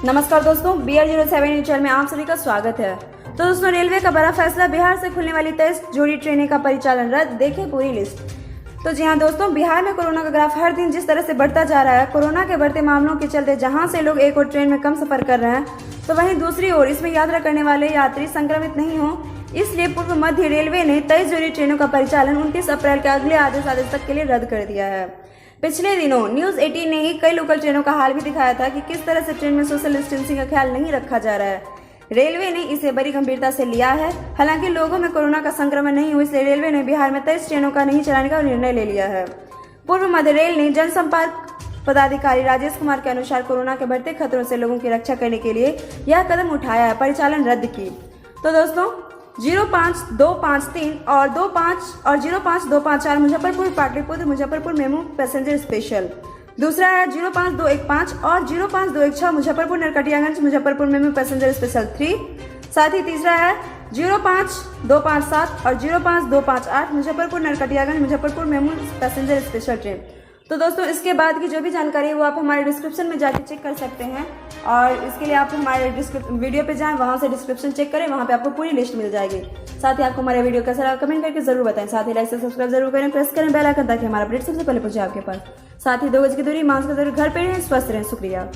नमस्कार दोस्तों, BR07 news channel में आप सभी का स्वागत है। तो दोस्तों, रेलवे का बड़ा फैसला, बिहार से खुलने वाली 23 जोड़ी ट्रेनें का परिचालन रद्द। देखें पूरी लिस्ट। तो जी हाँ दोस्तों, बिहार में कोरोना का ग्राफ हर दिन जिस तरह से बढ़ता जा रहा है, कोरोना के बढ़ते मामलों के चलते जहां से लोग एक और ट्रेन में कम सफर कर रहे हैं, तो वहीं दूसरी ओर इसमें यात्रा करने वाले यात्री संक्रमित नहीं हो, इसलिए पूर्व मध्य रेलवे ने 23 जोड़ी ट्रेनों का परिचालन 29 अप्रैल के अगले आदेश तक के लिए रद्द कर दिया है। पिछले दिनों न्यूज 18 ने ही कई लोकल ट्रेनों का हाल भी दिखाया था कि किस तरह से ट्रेन में सोशल डिस्टेंसिंग का ख्याल नहीं रखा जा रहा है। रेलवे ने इसे बड़ी गंभीरता से लिया है। हालांकि लोगों में कोरोना का संक्रमण नहीं हुआ, इसलिए रेलवे ने बिहार में 23 ट्रेनों का नहीं चलाने का निर्णय ले लिया है। पूर्व मध्य रेल ने जनसंपर्क पदाधिकारी राजेश कुमार के अनुसार कोरोना के बढ़ते खतरों से लोगों की रक्षा करने के लिए यह कदम उठाया है, परिचालन रद्द की। तो दोस्तों, 05253 और 05254 Muzaffarpur Pataliputra Muzaffarpur MEMU passenger special. दूसरा है 05215 और 05216 Muzaffarpur Narkatiaganj Muzaffarpur MEMU passenger special 3। साथ ही तीसरा है 05257 और 05258 Muzaffarpur Narkatiaganj Muzaffarpur MEMU passenger special train. तो दोस्तों, इसके बाद की जो भी जानकारी है वो आप हमारे डिस्क्रिप्शन में जाके चेक कर सकते हैं, और इसके लिए आप हमारे वीडियो पे जाएं, वहां से डिस्क्रिप्शन चेक करें, वहां पे आपको पूरी लिस्ट मिल जाएगी। साथ ही आपको हमारे वीडियो कैसा लगा कमेंट करके जरूर बताएं। साथ ही लाइक से सब्सक्राइब जरूर करें, प्रेस करें बेल आइकन ताकि हमारा अपडेट सबसे पहले पहुंचे आपके पास। साथ ही 2 गज की दूरी, मास्क जरूर, घर पे रहें, स्वस्थ रहें। शुक्रिया।